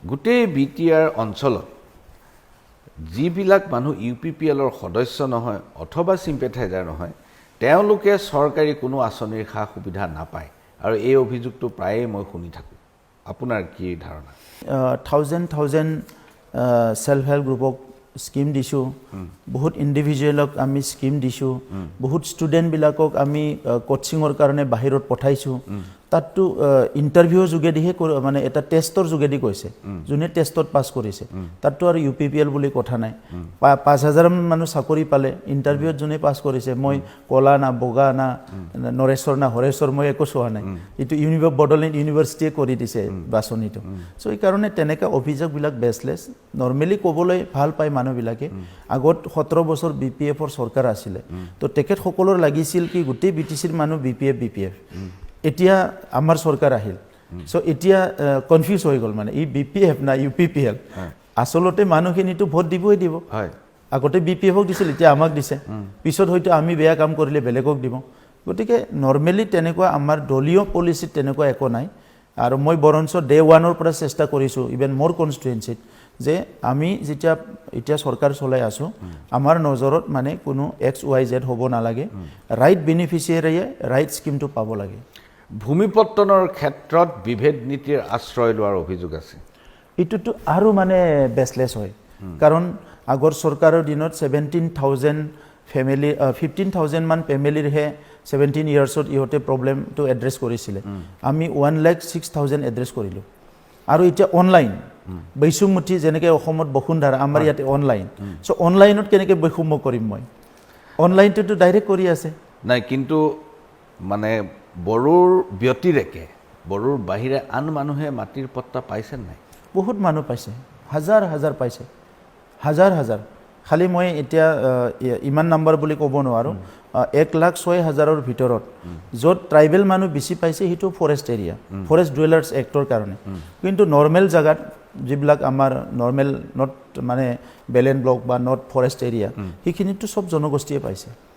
গোটেই বিটিআৰ অঞ্চলত যিবিলাক মানুহ ইউপিপিএলৰ সদস্য নহয় অথবা সিম্পেথাইজাৰ নহয় তেওঁলোকে চৰকাৰী কোনো আঁচনিৰ খা সুবিধা নাপায় আৰু এই অভিযোগটো প্ৰায়ে মই শুনি থাকো আপোনাৰ কি ধাৰণা থাউজেণ্ড সেলফ হেল্প গ্ৰুপক স্কিম দিছো বহুত ইন্ডিভিজুৱেলক আমি স্কিম দিছো বহুত ষ্টুডেন্ট বিলাকক আমি কোচিংৰ কাৰণে বাহিৰত পঠাইছো তাতটো ইন্টাৰভিউ যোগেদিহে মানে এটা টেষ্টৰ যোগেদি কৈছে যোনে টেষ্টত পাস কৰিছে তাতটো আৰু ইউপিপিএল বুলি কথা নাই 5000 মানুহ চাকৰি পালে ইন্টাৰভিউত যোনে পাস কৰিছে মই কলা না বগা না নৰেশ্বৰ না হৰেশ্বৰ মই একো চোৱা নাই ইটো বডলেণ্ড ইউনিভাৰ্চিটিয়ে কৰি দিছে বাছনিটো সো এই কাৰণে তেনেকা অভিযোগ বিলাক বেসলেছ নৰমালি ক'বলৈ ভাল পায় মানুহবিলাকে আগত 17 বছৰ বিপিএফৰ চৰকাৰ আছিল তো টেকেট সকলৰ লাগিছিল কি গোটেই বিটিচিৰ মানুহ বিপিএফ এতিয়া আমাৰ চৰকাৰ আহিল সো এতিয়া কনফিউজ হৈ গল মানে ই বিপিএফ না ইউপিপিএল আসলতে মানুহখিনিটো ভোট দিবই দিব হয় আগতে বিপিএফক দিছিল এতিয়া আমাক দিছে পিছত হয়তো আমি বেয়া কাম কৰিলে বেলেগক দিব গতিকে নৰমালি তেনেকুৱা আমাৰ দলীয় পলিসি তেনেকুৱা একো নাই আৰু মই বৰঞ্চ ডে 1 ৰ পৰা চেষ্টা কৰিছো ইভেন মোৰ কনস্টিটুৱেন্সিত যে আমি যেতিয়া এতিয়া সৰকাৰ চলাই আছো আমাৰ নজৰত মানে কোনো XYZ হ'ব নালাগে ৰাইট বেনিফিচিয়াৰীয়ে ৰাইট স্কিমটো পাব লাগে ভূমিপত্তনৰ ক্ষেত্ৰত বিভেদ নীতিৰ আশ্ৰয় লোৱাৰ অভিযোগ আছে ইটোটো আৰু মানে বেসলেছ হয় কাৰণ আগৰ চৰকাৰৰ দিনত 17000 ফ্যামিলি 15000 মান ফ্যামিলিৰ হে 17 ইয়াৰ্সত ইহতে প্ৰবলেমটো এড্ৰেছ কৰিছিলে আমি 1,06,000 এড্ৰেছ কৰিলো আৰু এতিয়া অনলাইন বৈষম্যতি যেনেকৈ অসমত বসুন্ধৰা আমাৰ ইয়াতে অনলাইন সো অনলাইনত কেনেকৈ বৈষম্য কৰিম মই অনলাইনটো ডাইৰেক্ট কৰি আছে নাই কিন্তু মানে বড়োৰ ব্যতিৰেকে বড়োৰ বাহিৰে আন মানুহে মাটিৰ পট্টা পাইছে নাই বহুত মানুহ পাইছে হাজাৰ পাইছে হাজাৰ খালি মই এতিয়া ইমান নাম্বাৰ বুলি ক'ব নোৱাৰো 1,06,000ৰ ভিতৰত য'ত ট্ৰাইবেল মানুহ বেছি পাইছে হিটো ফৰেষ্ট এৰিয়া ফৰেষ্ট ডুৱেলাৰ্ছ এক্টৰ কাৰণে কিন্তু নৰ্মেল জাগাত যিবিলাক আমাৰ নৰ্মেল নট মানে বেলেন ব্লক বা নট ফৰেষ্ট এৰিয়া হিখিনিটো সব জনগোষ্ঠীয়ে পাইছে